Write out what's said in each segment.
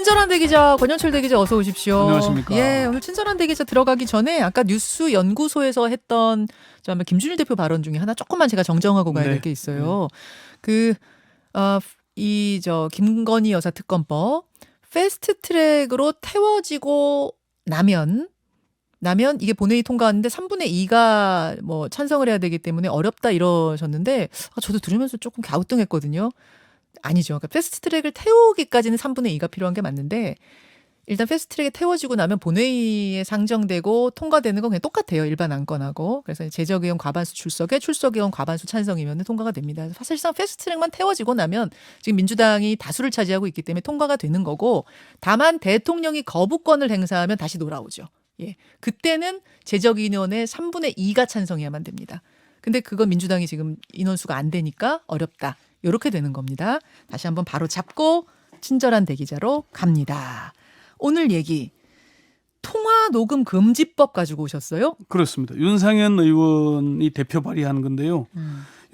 친절한 대기자 권영철 대기자 어서 오십시오. 안녕하십니까. 예, 오늘 친절한 대기자 들어가기 전에 아까 뉴스 연구소에서 했던 저 아마 김준일 대표 발언 중에 하나 조금만 제가 정정하고 가야 될 게 있어요. 이 김건희 여사 특검법 패스트트랙으로 태워지고 나면 이게 본회의 통과하는데 3분의 2가 뭐 찬성을 해야 되기 때문에 어렵다 이러셨는데 저도 들으면서 조금 갸우뚱했거든요. 아니죠. 그러니까 패스트트랙을 태우기까지는 3분의 2가 필요한 게 맞는데 일단 패스트트랙에 태워지고 나면 본회의에 상정되고 통과되는 건 그냥 똑같아요. 일반 안건하고. 그래서 제적의원 과반수 출석에 출석의원 과반수 찬성이면 통과가 됩니다. 사실상 패스트트랙만 태워지고 나면 지금 민주당이 다수를 차지하고 있기 때문에 통과가 되는 거고 다만 대통령이 거부권을 행사하면 다시 돌아오죠. 예. 그때는 제적인원의 3분의 2가 찬성해야만 됩니다. 근데 그건 민주당이 지금 인원수가 안 되니까 어렵다. 이렇게 되는 겁니다. 다시 한번 바로 잡고 친절한 대기자로 갑니다. 오늘 얘기 통화 녹음 금지법 가지고 오셨어요? 그렇습니다. 윤상현 의원이 대표 발의한 건데요.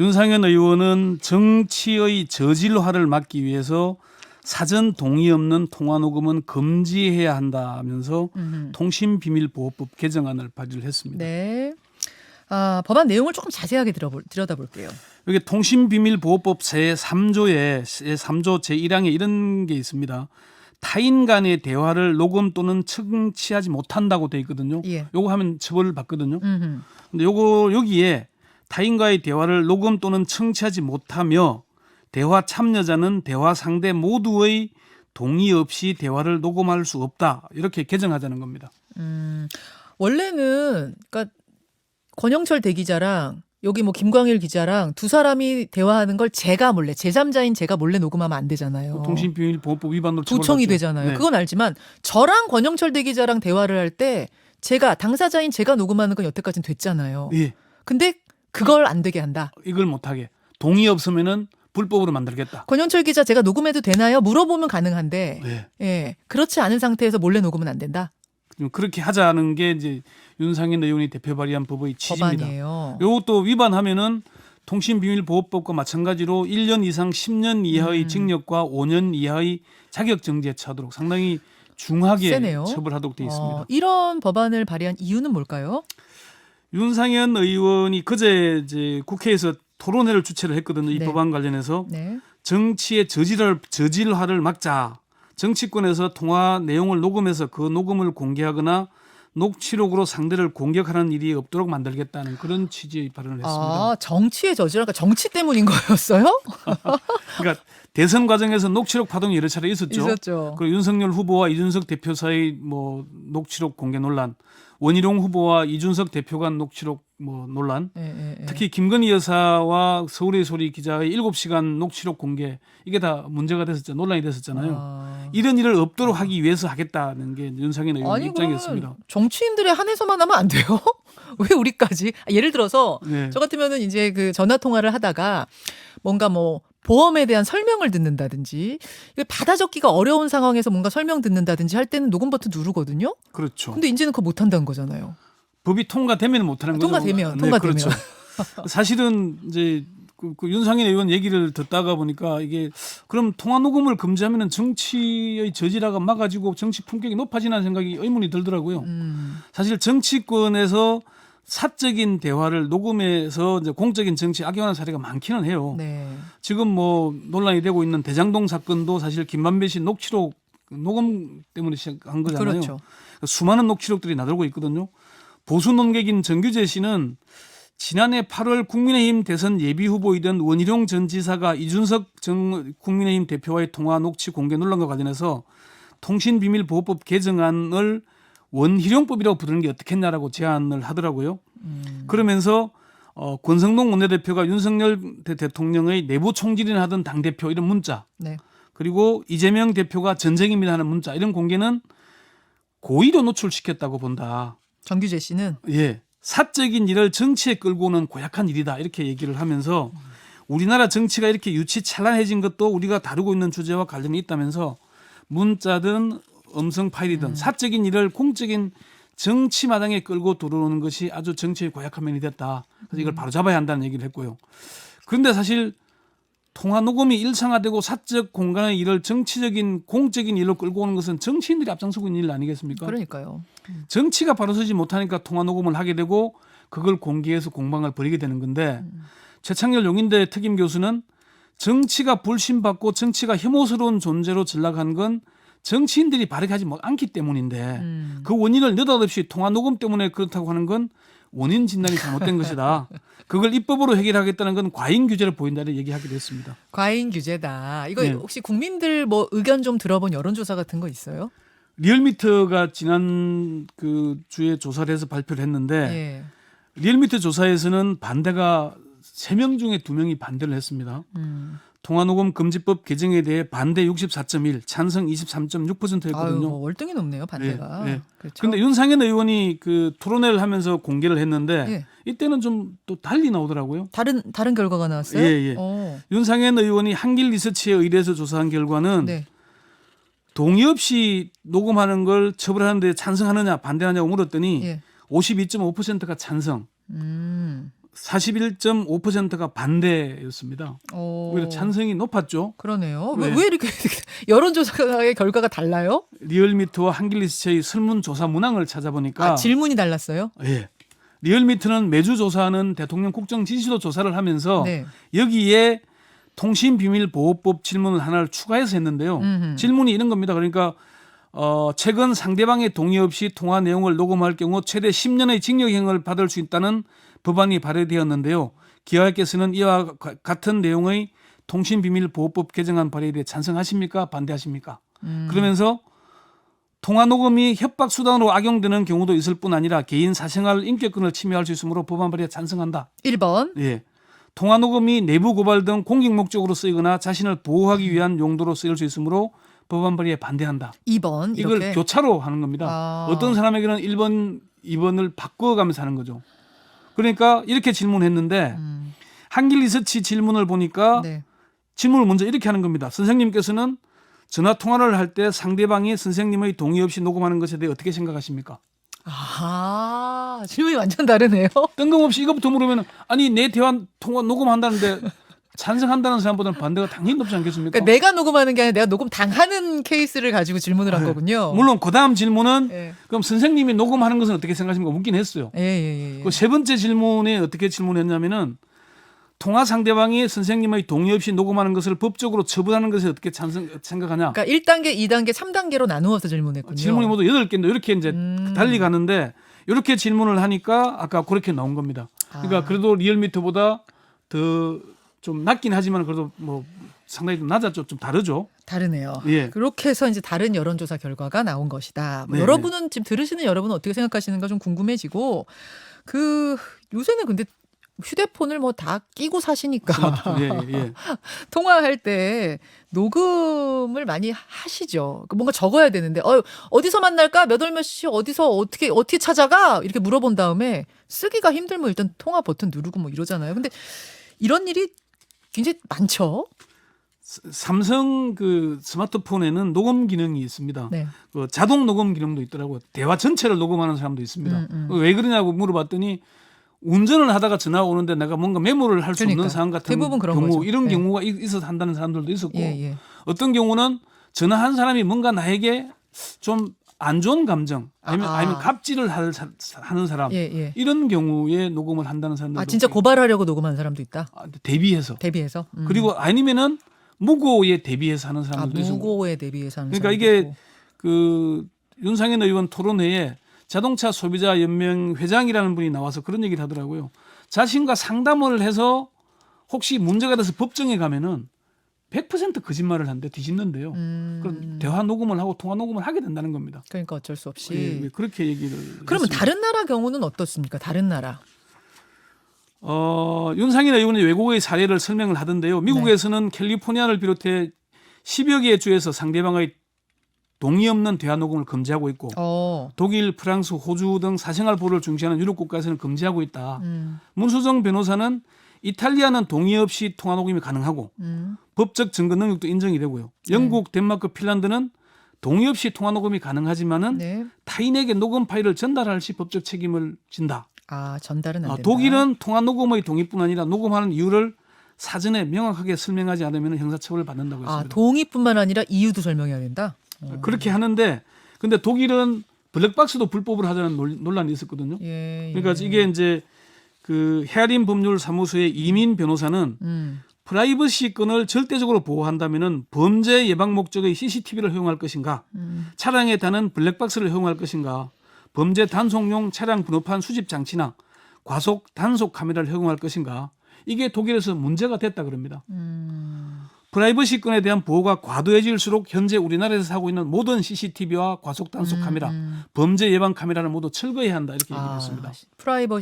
윤상현 의원은 정치의 저질화를 막기 위해서 사전 동의 없는 통화 녹음은 금지해야 한다면서 통신비밀보호법 개정안을 발의를 했습니다. 네. 법안 내용을 조금 자세하게 들여다볼게요. 여기 통신비밀보호법 제3조에 제3조 제1항에 이런 게 있습니다. 타인 간의 대화를 녹음 또는 청취하지 못한다고 돼 있거든요. 예. 요거 하면 처벌을 받거든요. 근데 요거 여기에 타인과의 대화를 녹음 또는 청취하지 못하며 대화 참여자는 대화 상대 모두의 동의 없이 대화를 녹음할 수 없다. 이렇게 개정하자는 겁니다. 원래는 그러니까 권영철 대기자랑 여기 뭐 김광일 기자랑 두 사람이 대화하는 걸 제가 몰래 제3자인 제가 몰래 녹음하면 안 되잖아요. 통신비밀보호법 위반으로 도청이 처벌받죠. 되잖아요. 네. 그건 알지만 저랑 권영철 대기자랑 대화를 할 때 제가 당사자인 제가 녹음하는 건 여태까지는 됐잖아요. 예. 근데 그걸 안 되게 한다. 이걸 못하게 동의 없으면은 불법으로 만들겠다. 권영철 기자 제가 녹음해도 되나요? 물어보면 가능한데 네. 예, 그렇지 않은 상태에서 몰래 녹음은 안 된다. 그렇게 하자는 게 이제 윤상현 의원이 대표 발의한 법의 취지입니다. 법안이에요. 이것도 위반하면은 통신비밀보호법과 마찬가지로 1년 이상 10년 이하의 징역과 5년 이하의 자격정지에 처하도록 상당히 중하게 세네요. 처벌하도록 되어 있습니다. 이런 법안을 발의한 이유는 뭘까요? 윤상현 의원이 그제 이제 국회에서 토론회를 주최를 했거든요. 이 네. 법안 관련해서 네. 정치의 저질화를 막자. 정치권에서 통화 내용을 녹음해서 그 녹음을 공개하거나 녹취록으로 상대를 공격하는 일이 없도록 만들겠다는 그런 취지의 발언을 했습니다. 정치의 저질화가 정치 때문인 거였어요? 그러니까 대선 과정에서 녹취록 파동이 여러 차례 있었죠. 있었죠. 그리고 윤석열 후보와 이준석 대표 사이 뭐 녹취록 공개 논란, 원희룡 후보와 이준석 대표 간 녹취록 뭐 논란, 특히 김건희 여사와 서울의 소리 기자의 7시간 녹취록 공개 이게 다 문제가 됐었죠. 논란이 됐었잖아요. 이런 일을 없도록 하기 위해서 하겠다는 게 윤상현 의원 입장이었습니다. 정치인들에 한해서만 하면 안 돼요? 왜 우리까지? 예를 들어서 네. 저 같으면은 이제 그 전화 통화를 하다가 뭔가 뭐 보험에 대한 설명을 듣는다든지 받아 적기가 어려운 상황에서 뭔가 설명 듣는다든지 할 때는 녹음 버튼 누르거든요. 그렇죠. 근데 이제는 그거 못 한다는 거잖아요. 법이 통과되면 못 하는 거죠. 통과되면. 그렇죠. 사실은 이제 그 윤상현 의원 얘기를 듣다가 보니까 이게 그럼 통화 녹음을 금지하면은 정치의 저질화가 막아지고 정치 품격이 높아지는 생각이 의문이 들더라고요. 사실 정치권에서 사적인 대화를 녹음해서 이제 공적인 정치에 악용하는 사례가 많기는 해요. 네. 지금 뭐 논란이 되고 있는 대장동 사건도 사실 김만배 씨 녹취록 녹음 때문에 시작한 거잖아요. 그렇죠. 수많은 녹취록들이 나돌고 있거든요. 보수 논객인 정규재 씨는 지난해 8월 국민의힘 대선 예비 후보이던 원희룡 전 지사가 이준석 전 국민의힘 대표와의 통화 녹취 공개 논란과 관련해서 통신비밀보호법 개정안을 원희룡법이라고 부르는 게 어떻겠냐라고 제안을 하더라고요. 그러면서 권성동 원내대표가 윤석열 대통령의 내부 총질이나 하던 당대표 이런 문자, 네. 그리고 이재명 대표가 전쟁입니다 하는 문자 이런 공개는 고의로 노출시켰다고 본다. 정규재 씨는 예, 사적인 일을 정치에 끌고 오는 고약한 일이다 이렇게 얘기를 하면서 우리나라 정치가 이렇게 유치찬란해진 것도 우리가 다루고 있는 주제와 관련이 있다면서 문자든 음성 파일이든 사적인 일을 공적인 정치 마당에 끌고 들어오는 것이 아주 정치의 고약한 면이 됐다. 그래서 이걸 바로 잡아야 한다는 얘기를 했고요. 그런데 사실 통화 녹음이 일상화되고 사적 공간의 일을 정치적인 공적인 일로 끌고 오는 것은 정치인들이 앞장서고 있는 일 아니겠습니까? 그러니까요. 정치가 바로 서지 못하니까 통화 녹음을 하게 되고 그걸 공개해서 공방을 벌이게 되는 건데 최창렬 용인대 특임 교수는 정치가 불신받고 정치가 혐오스러운 존재로 전락한 건 정치인들이 바르게 하지 않기 때문인데 그 원인을 느닷없이 통화 녹음 때문에 그렇다고 하는 건 원인 진단이 잘못된 것이다. 그걸 입법으로 해결하겠다는 건 과잉 규제를 보인다는 얘기하기도 했습니다. 과잉 규제다. 이거 네. 혹시 국민들 뭐 의견 좀 들어본 여론조사 같은 거 있어요? 리얼미터가 지난 그 주에 조사를 해서 발표를 했는데 예. 리얼미터 조사에서는 반대가 3명 중에 2명이 반대를 했습니다. 통화녹음 금지법 개정에 대해 반대 64.1, 찬성 23.6%였거든요. 아유, 뭐 월등히 높네요, 반대가. 예, 예. 그렇죠. 근데 윤상현 의원이 그 토론회를 하면서 공개를 했는데 예. 이때는 좀 또 달리 나오더라고요. 다른 결과가 나왔어요? 예, 예. 어. 윤상현 의원이 한길 리서치에 의뢰해서 조사한 결과는 네. 동의 없이 녹음하는 걸 처벌하는데 찬성하느냐 반대하냐고 물었더니 예. 52.5%가 찬성, 41.5%가 반대였습니다. 오히려 찬성이 높았죠. 그러네요. 네. 왜 이렇게 여론조사의 결과가 달라요? 리얼미터와 한길리서치의 설문조사 문항을 찾아보니까 질문이 달랐어요? 예. 리얼미터는 매주 조사하는 대통령 국정 지지도 조사를 하면서 네. 여기에 통신비밀보호법 질문을 하나를 추가해서 했는데요. 질문이 이런 겁니다. 그러니까 최근 상대방의 동의 없이 통화 내용을 녹음할 경우 최대 10년의 징역형을 받을 수 있다는 법안이 발의되었는데요. 기아께서는 이와 같은 내용의 통신비밀보호법 개정안 발의에 대해 찬성하십니까? 반대하십니까? 그러면서 통화 녹음이 협박 수단으로 악용되는 경우도 있을 뿐 아니라 개인 사생활 인격권을 침해할 수 있으므로 법안 발의에 찬성한다. 1번. 예. 통화 녹음이 내부 고발 등 공익 목적으로 쓰이거나 자신을 보호하기 위한 용도로 쓰일 수 있으므로 법안 발의에 반대한다. 2번. 이걸 이렇게. 교차로 하는 겁니다. 어떤 사람에게는 1번, 2번을 바꿔가면서 하는 거죠. 그러니까 이렇게 질문했는데 한길 리서치 질문을 보니까 네. 질문을 먼저 이렇게 하는 겁니다. 선생님께서는 전화 통화를 할 때 상대방이 선생님의 동의 없이 녹음하는 것에 대해 어떻게 생각하십니까? 아, 질문이 완전 다르네요. 뜬금없이 이것부터 물으면 아니 내 대화 통화 녹음한다는데 찬성한다는 사람보다는 반대가 당연히 높지 않겠습니까? 그러니까 내가 녹음하는 게 아니라 내가 녹음 당하는 케이스를 가지고 질문을 한 거군요. 물론 그 다음 질문은 예. 그럼 선생님이 녹음하는 것은 어떻게 생각하십니까? 묻긴 했어요. 예. 그 세 번째 질문에 어떻게 질문했냐면은 통화 상대방이 선생님의 동의 없이 녹음하는 것을 법적으로 처벌하는 것에 어떻게 생각하냐? 그러니까 1단계, 2단계, 3단계로 나누어서 질문했군요. 질문이 모두 8개인데 이렇게 이제 달리 가는데 이렇게 질문을 하니까 아까 그렇게 나온 겁니다. 그러니까 그래도 리얼미터보다 더 좀 낮긴 하지만 그래도 뭐 상당히 좀 낮았죠. 좀 다르죠. 다르네요. 예. 그렇게 해서 이제 다른 여론조사 결과가 나온 것이다. 뭐 네, 여러분은 지금 들으시는 여러분은 어떻게 생각하시는가 좀 궁금해지고 요새는 근데 휴대폰을 뭐 다 끼고 사시니까 예. 통화할 때 녹음을 많이 하시죠. 뭔가 적어야 되는데 어디서 만날까? 몇 월 몇 시 어디서 어떻게 찾아가? 이렇게 물어본 다음에 쓰기가 힘들면 일단 통화 버튼 누르고 뭐 이러잖아요. 근데 이런 일이 굉장히 많죠. 삼성 그 스마트폰에는 녹음 기능이 있습니다. 네. 그 자동 녹음 기능도 있더라고요. 대화 전체를 녹음하는 사람도 있습니다. 왜 그러냐고 물어봤더니 운전을 하다가 전화가 오는데 내가 뭔가 메모를 할 수 없는 상황 같은 대부분 그런 경우 거죠. 이런 네. 경우가 있어서 한다는 사람들도 있었고 예. 어떤 경우는 전화한 사람이 뭔가 나에게 좀 안 좋은 감정 아니면 갑질을 하는 사람 예. 이런 경우에 녹음을 한다는 사람들도 진짜 고발하려고 녹음하는 사람도 있다. 대비해서 그리고 아니면은 무고에 대비해서 하는 사람들도 있었고 무고에 대비해서 하는 그러니까 사람도 이게 있고. 그 윤상현 의원 토론회에 자동차 소비자 연맹 회장이라는 분이 나와서 그런 얘기를 하더라고요. 자신과 상담을 해서 혹시 문제가 돼서 법정에 가면은 100% 거짓말을 한데 뒤집는데요. 그럼 대화 녹음을 하고 통화 녹음을 하게 된다는 겁니다. 그러니까 어쩔 수 없이. 예, 그렇게 얘기를 그러면 했습니다. 다른 나라 경우는 어떻습니까? 다른 나라. 윤상현 의원이 외국의 사례를 설명을 하던데요. 미국에서는 캘리포니아를 비롯해 10여 개의 주에서 상대방의 동의 없는 대화 녹음을 금지하고 있고 독일, 프랑스, 호주 등 사생활 보호를 중시하는 유럽 국가에서는 금지하고 있다. 문수정 변호사는 이탈리아는 동의 없이 통화 녹음이 가능하고 법적 증거 능력도 인정이 되고요. 영국, 덴마크, 핀란드는 동의 없이 통화 녹음이 가능하지만은 타인에게 녹음 파일을 전달할 시 법적 책임을 진다. 전달은 안 된다. 독일은 통화 녹음의 동의뿐 아니라 녹음하는 이유를 사전에 명확하게 설명하지 않으면 형사처벌을 받는다고 했습니다. 동의뿐만 아니라 이유도 설명해야 된다. 그렇게 하는데 근데 독일은 블랙박스도 불법으로 하자는 논란이 있었거든요. 예, 그러니까 이게 이제 그 헤아린 법률 사무소의 이민 변호사는 프라이버시권을 절대적으로 보호한다면은 범죄 예방 목적의 CCTV를 허용할 것인가, 차량에 다는 블랙박스를 허용할 것인가, 범죄 단속용 차량 번호판 수집 장치나 과속 단속 카메라를 허용할 것인가, 이게 독일에서 문제가 됐다 그럽니다. 프라이버시권에 대한 보호가 과도해질수록 현재 우리나라에서 하고 있는 모든 CCTV와 과속 단속 카메라, 범죄 예방 카메라를 모두 철거해야 한다 이렇게 얘기했습니다.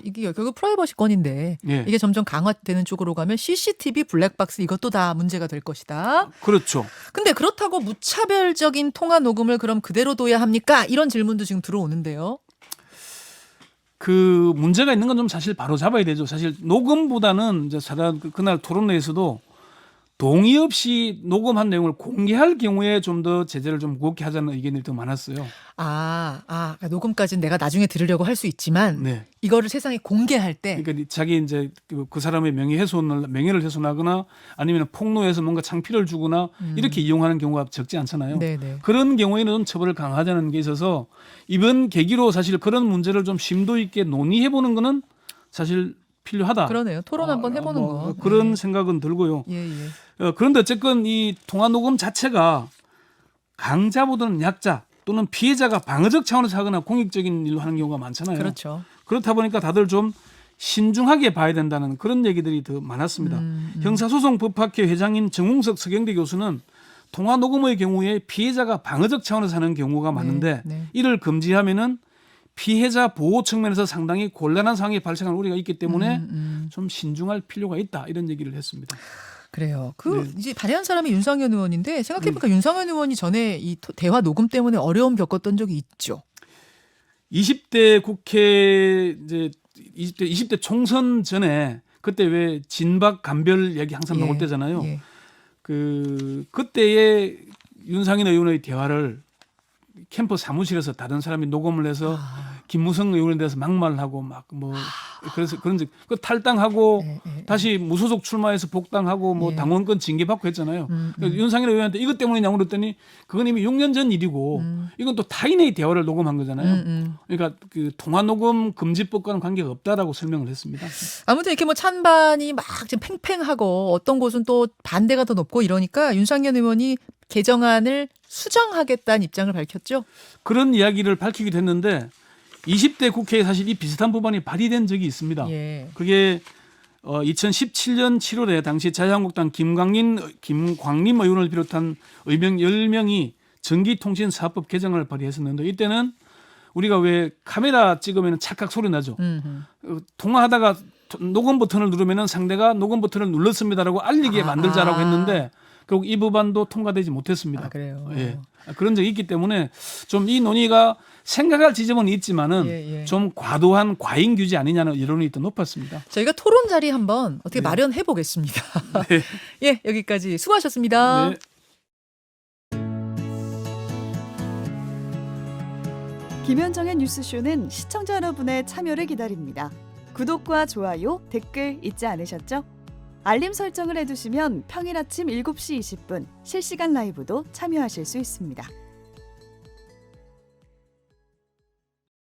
이게 결국 프라이버시권인데 예. 이게 점점 강화되는 쪽으로 가면 CCTV 블랙박스 이것도 다 문제가 될 것이다. 그렇죠. 근데 그렇다고 무차별적인 통화 녹음을 그럼 그대로 둬야 합니까? 이런 질문도 지금 들어오는데요. 그 문제가 있는 건 좀 사실 바로 잡아야 되죠. 사실 녹음보다는 이제 그날 토론회에서도 동의 없이 녹음한 내용을 공개할 경우에 좀 더 제재를 좀 무겁게 하자는 의견이 더 많았어요. 그러니까 녹음까지는 내가 나중에 들으려고 할 수 있지만 네. 이거를 세상에 공개할 때 그러니까 자기 이제 그 사람의 명예를 훼손하거나 아니면 폭로해서 뭔가 창피를 주거나 이렇게 이용하는 경우가 적지 않잖아요. 네네. 그런 경우에는 처벌을 강화하자는 게 있어서 이번 계기로 사실 그런 문제를 좀 심도 있게 논의해보는 거는 사실 필요하다. 그러네요. 토론 한번 해보는 거. 그런 네. 생각은 들고요. 예, 예. 그런데 어쨌건 이 통화 녹음 자체가 강자보다는 약자 또는 피해자가 방어적 차원에서 하거나 공익적인 일로 하는 경우가 많잖아요. 그렇죠. 그렇다 보니까 다들 좀 신중하게 봐야 된다는 그런 얘기들이 더 많았습니다. 형사소송법학회 회장인 정웅석 서경대 교수는 통화 녹음의 경우에 피해자가 방어적 차원에서 하는 경우가 많은데 네. 이를 금지하면은 피해자 보호 측면에서 상당히 곤란한 상황이 발생할 우려가 있기 때문에 좀 신중할 필요가 있다 이런 얘기를 했습니다. 그래요. 네. 이제 발의한 사람이 윤상현 의원인데 생각해보니까 윤상현 의원이 전에 이 대화 녹음 때문에 어려움 겪었던 적이 있죠. 20대 국회 이제 20대 총선 전에 그때 왜 진박 간별 얘기 항상 나올 때잖아요. 예. 그때의 윤상현 의원의 대화를 캠프 사무실에서 다른 사람이 녹음을 해서 김무성 의원에 대해서 막말을 하고 막 뭐 그래서 그런 그 탈당하고 다시 무소속 출마해서 복당하고 뭐 당원권 징계받고 했잖아요. 그래서 윤상현 의원한테 이것 때문이냐고 그랬더니 그건 이미 6년 전 일이고 이건 또 타인의 대화를 녹음한 거잖아요. 그러니까 그 통화 녹음 금지법과는 관계가 없다라고 설명을 했습니다. 아무튼 이렇게 뭐 찬반이 막 지금 팽팽하고 어떤 곳은 또 반대가 더 높고 이러니까 윤상현 의원이 개정안을 수정하겠다는 입장을 밝혔죠. 그런 이야기를 밝히기도 했는데 20대 국회에 사실 이 비슷한 법안이 발의된 적이 있습니다. 예. 그게 2017년 7월에 당시 자유한국당 김광림 의원을 비롯한 의명 10명이 전기통신사업법 개정을 발의했었는데 이때는 우리가 왜 카메라 찍으면 찰칵 소리 나죠. 통화하다가 녹음 버튼을 누르면 상대가 녹음 버튼을 눌렀습니다라고 알리게 만들자라고 했는데 결국 이 법안도 통과되지 못했습니다. 그래요. 예. 그런 적이 있기 때문에 좀 이 논의가 생각할 지점은 있지만은 좀 과도한 과잉 규제 아니냐는 여론이 더 높았습니다. 저희가 토론 자리 한번 어떻게 마련해 보겠습니다. 네. 예, 여기까지 수고하셨습니다. 네. 김현정의 뉴스쇼는 시청자 여러분의 참여를 기다립니다. 구독과 좋아요, 댓글 잊지 않으셨죠? 알림 설정을 해두시면 평일 아침 7시 20분 실시간 라이브도 참여하실 수 있습니다.